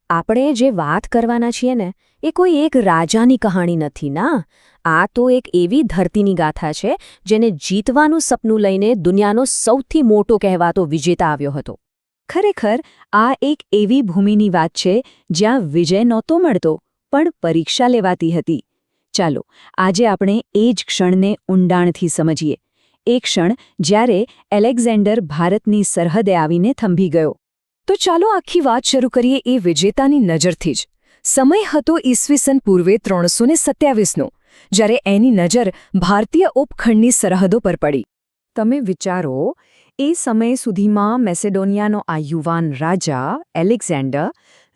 આપણે જે વાત કરવાના છીએ ને એ કોઈ એક રાજાની કહાણી નથી ના. આ તો એક એવી ધરતીની ગાથા છે જેને જીતવાનું સપનું લઈને દુનિયાનો સૌથી મોટો કહેવાતો વિજેતા આવ્યો હતો. ખરેખર આ એક એવી ભૂમિની વાત છે જ્યાં વિજય નહોતો મળતો પણ પરીક્ષા લેવાતી હતી. ચાલો આજે આપણે એ જ ક્ષણને ઊંડાણથી સમજીએ. એ ક્ષણ જ્યારે એલેક્ઝેન્ડર ભારતની સરહદે આવીને થંભી ગયો. તો ચાલો આખી વાત શરૂ કરીએ એ વિજેતાની નજરથી જ. સમય હતો ઈસવીસન પૂર્વે 327નો, જ્યારે એની નજર ભારતીય ઉપખંડની સરહદો પર પડી. તમે વિચારો, એ સમય સુધીમાં મેસેડોનિયાનો આ યુવાન રાજા એલેક્ઝેન્ડર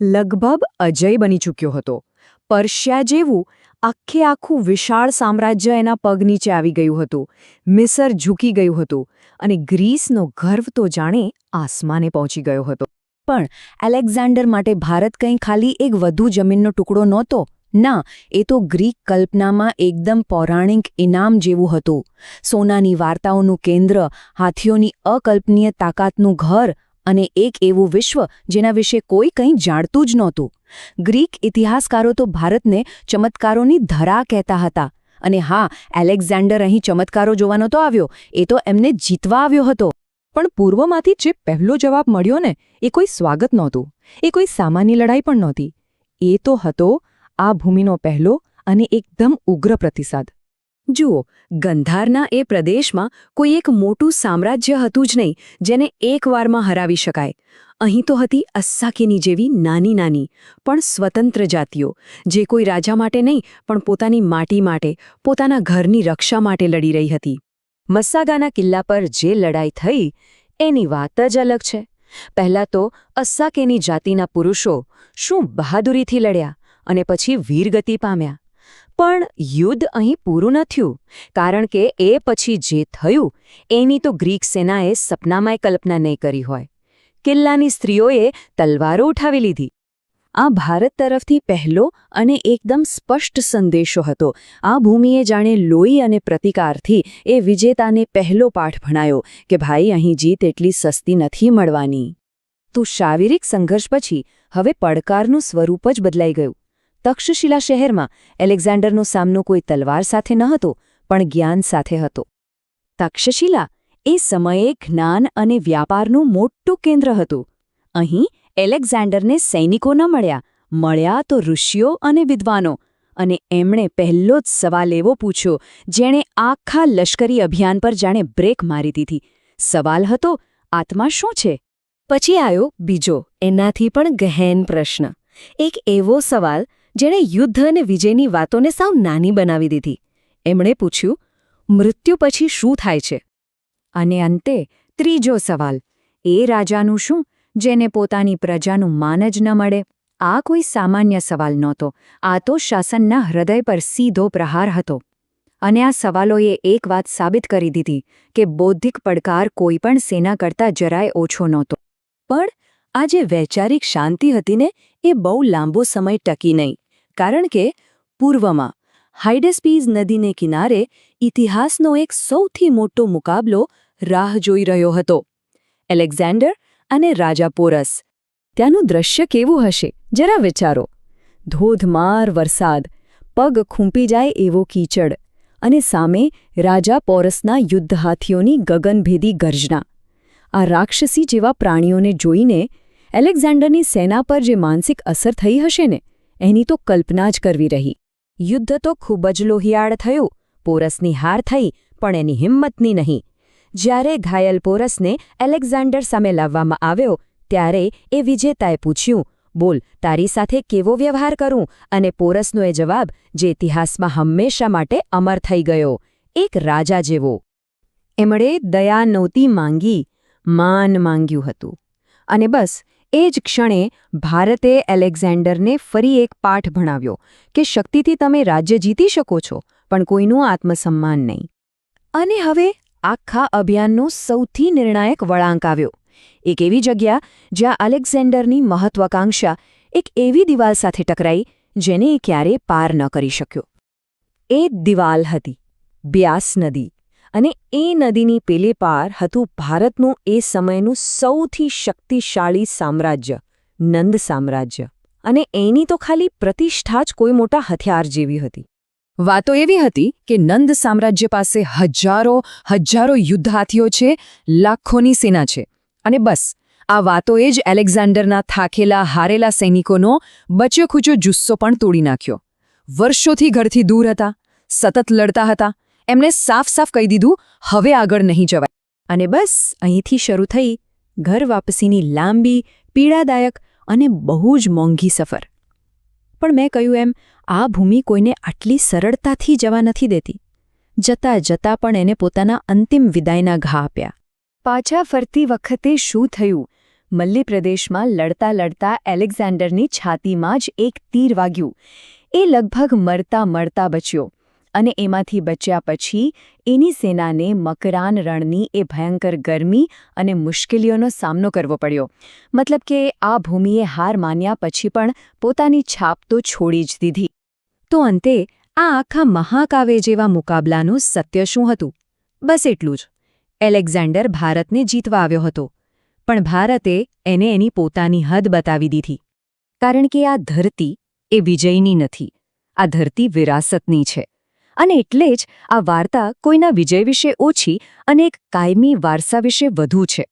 લગભગ અજય બની ચૂક્યો હતો. પર્શિયા જેવું આખું વિશાળ સામ્રાજ્ય એના પગ નીચે આવી ગયું હતું. મિસર ઝૂકી ગયું હતું અને ગ્રીસનો ગર્વ તો જાણે આસમાને પહોંચી ગયો હતો. પણ એલેક્ઝાન્ડર માટે ભારત કંઈ ખાલી એક વધુ જમીનનો ટુકડો નહોતો. ના, એ તો ગ્રીક કલ્પનામાં એકદમ પૌરાણિક ઇનામ જેવું હતું. સોનાની વાર્તાઓનું કેન્દ્ર, હાથીઓની અકલ્પનીય તાકાતનું ઘર અને એક એવું વિશ્વ જેના વિશે કોઈ કંઈ જાણતું જ નહોતું. ગ્રીક ઇતિહાસકારો તો ભારતને ચમત્કારોની ધરા કહેતા હતા. અને હા, એલેક્ઝાન્ડર અહીં ચમત્કારો જોવા નહોતો આવ્યો, એ તો એમને જીતવા આવ્યો હતો. પણ પૂર્વમાંથી જે પહેલો જવાબ મળ્યો ને એ કોઈ સ્વાગત નહોતું, એ કોઈ સામાન્ય લડાઈ પણ નહોતી. એ તો હતો આ ભૂમિનો પહેલો અને એકદમ ઉગ્ર પ્રતિસાદ. જુઓ, ગંધારના એ પ્રદેશમાં કોઈ એક મોટું સામ્રાજ્ય હતું જ નહીં જેને એકવારમાં હરાવી શકાય. અહીં તો હતી અસ્સાકેની જેવી નાની પણ સ્વતંત્ર જાતિઓ, જે કોઈ રાજા માટે નહીં પણ પોતાની માટી માટે, પોતાના ઘરની રક્ષા માટે લડી રહી હતી. મસ્સાગાના કિલ્લા પર જે લડાઈ થઈ એની વાત જ અલગ છે. પહેલાં તો અસ્સાકેની જાતિના પુરુષો શું બહાદુરીથી લડ્યા અને પછી વીરગતિ પામ્યા. પણ યુદ્ધ અહીં પૂરું ન થયું, કારણ કે એ પછી જે થયું એની તો ગ્રીક સેનાએ સપનામાંય કલ્પના નહીં કરી હોય. કિલ્લાની સ્ત્રીઓએ તલવારો ઉઠાવી લીધી. આ ભારત તરફથી પહેલો અને એકદમ સ્પષ્ટ સંદેશો હતો. આ ભૂમિએ જાણે લોહી અને પ્રતિકારથી એ વિજેતાને પહેલો પાઠ ભણાયો કે ભાઈ, અહીં જીત એટલી સસ્તી નથી મળવાની. તો શારીરિક સંઘર્ષ પછી હવે પડકારનું સ્વરૂપ જ બદલાઈ ગયું. તક્ષશિલા શહેરમાં એલેક્ઝાન્ડરનો સામનો કોઈ તલવાર સાથે ન હતો પણ જ્ઞાન સાથે હતો. તક્ષશિલા એ સમયે જ્ઞાન અને વ્યાપારનું મોટું કેન્દ્ર હતું. અહીં એલેક્ઝાન્ડરને સૈનિકો ન મળ્યા તો ઋષિઓ અને વિદ્વાનો. અને એમણે પહેલો જ સવાલ એવો પૂછ્યો જેણે આખા લશ્કરી અભિયાન પર જાણે બ્રેક મારી દીધી. સવાલ હતો, આત્મા શું છે? પછી આવ્યો બીજો, એનાથી પણ ગહેન પ્રશ્ન. એક એવો સવાલ જેણે યુદ્ધ અને વિજયની વાતોને સાવ નાની બનાવી દીધી. એમણે પૂછ્યું, મૃત્યુ પછી શું થાય છે? અને અંતે ત્રીજો સવાલ, એ રાજાનું શું જેને પોતાની પ્રજાનું માન જ ન મળે? આ કોઈ સામાન્ય સવાલ નહોતો, આ તો શાસનના હૃદય પર સીધો પ્રહાર હતો. અને આ સવાલોએ એક વાત સાબિત કરી દીધી કે બૌદ્ધિક પડકાર કોઈ પણ સેના કરતાં જરાય ઓછો નહોતો. પણ આ જે વૈચારિક શાંતિ હતી ને એ બહુ લાંબો સમય ટકી નહીં, કારણ કે પૂર્વમાં હાઇડેસ્પીઝ નદીને કિનારે ઇતિહાસનો એક સૌથી મોટો મુકાબલો રાહ જોઈ રહ્યો હતો. એલેક્ઝાન્ડર અને રાજા પોરસ. ત્યાંનું દ્રશ્ય કેવું હશે જરા વિચારો. ધોધમાર વરસાદ, પગ ખૂંપી જાય એવો કીચડ, અને સામે રાજા પોરસના યુદ્ધ હાથીઓની ગગનભેદી ગર્જના. આ રાક્ષસી જેવા પ્રાણીઓને જોઈને એલેક્ઝાન્ડરની સેના પર જે માનસિક અસર થઈ હશે ને એની તો કલ્પના જ કરવી રહી. યુદ્ધ તો ખૂબ જ લોહિયાળ થયું. પોરસની હાર થઈ પણ એની હિંમતની નહીં. જ્યારે ઘાયલ પોરસને એલેક્ઝાન્ડર સામે લાવવામાં આવ્યો ત્યારે એ વિજેતાએ પૂછ્યું, બોલ, તારી સાથે કેવો વ્યવહાર કરું? અને પોરસનો એ જવાબ જે ઇતિહાસમાં હંમેશા માટે અમર થઈ ગયો, એક રાજા જેવો. એમણે દયા નહોતી માંગી, માન માંગ્યું હતું. અને બસ એ જ ક્ષણે ભારતે એલેક્ઝાન્ડરને ફરી એક પાઠ ભણાવ્યો કે શક્તિથી તમે રાજ્ય જીતી શકો છો પણ કોઈનું આત્મસન્માન નહીં. અને હવે આખા અભિયાનનો સૌથી નિર્ણાયક વળાંક આવ્યો. એક એવી જગ્યા જ્યાં એલેક્ઝાન્ડરની મહત્વાકાંક્ષા એક એવી દિવાલ સાથે ટકરાઈ જેને એ ક્યારેય પાર ન કરી શક્યો. એ દિવાલ હતી બ્યાસ નદી. અને એ નદીની પેલે પાર હતું ભારતનું એ સમયનું સૌથી શક્તિશાળી સામ્રાજ્ય, નંદ સામ્રાજ્ય. અને એની તો ખાલી પ્રતિષ્ઠા જ કોઈ મોટા હથિયાર જેવી હતી. વાતો એવી હતી કે નંદ સામ્રાજ્ય પાસે હજારો યુદ્ધ હાથીઓ છે, લાખોની સેના છે. અને બસ આ વાતોએ જ એલેક્ઝાન્ડરના થાકેલા હારેલા સૈનિકોનો બચ્યો ખૂચ્યો જુસ્સો પણ તોડી નાખ્યો. વર્ષોથી ઘરથી દૂર હતા, સતત લડતા હતા. એમણે સાફ કહી દીધું, હવે આગળ નહીં જવાય. અને બસ અહીંથી શરૂ થઈ ઘર વાપસીની લાંબી, પીડાદાયક અને બહુ જ મોંઘી સફર. પણ મેં કહ્યું એમ, આ ભૂમિ કોઈને આટલી સરળતાથી જવા નથી દેતી. જતાં પણ એને પોતાના અંતિમ વિદાયના ઘા આપ્યા. પાછા ફરતી વખતે શું થયું? મલ્લી પ્રદેશમાં લડતા એલેક્ઝાન્ડરની છાતીમાં જ એક તીર વાગ્યું. એ લગભગ મરતા બચ્યો. અને એમાંથી બચ્યા પછી એની સેનાને મકરાન રણની એ ભયંકર ગરમી અને મુશ્કેલીઓનો સામનો કરવો પડ્યો. મતલબ કે આ ભૂમિએ હાર માન્યા પછી પણ પોતાની છાપ તો છોડી જ દીધી. તો અંતે આ આખા મહાકાવ્ય જેવા મુકાબલાનું સત્ય શું હતું? બસ એટલું જ. એલેક્ઝાન્ડર ભારતને જીતવા આવ્યો હતો, પણ ભારતે એને એની પોતાની હદ બતાવી દીધી. કારણ કે આ ધરતી એ વિજયની નથી, આ ધરતી વિરાસતની છે. અને એટલે જ આ વાર્તા કોઈના વિજય વિશે ઓછી અને એક કાયમી વારસા વિશે વધુ છે.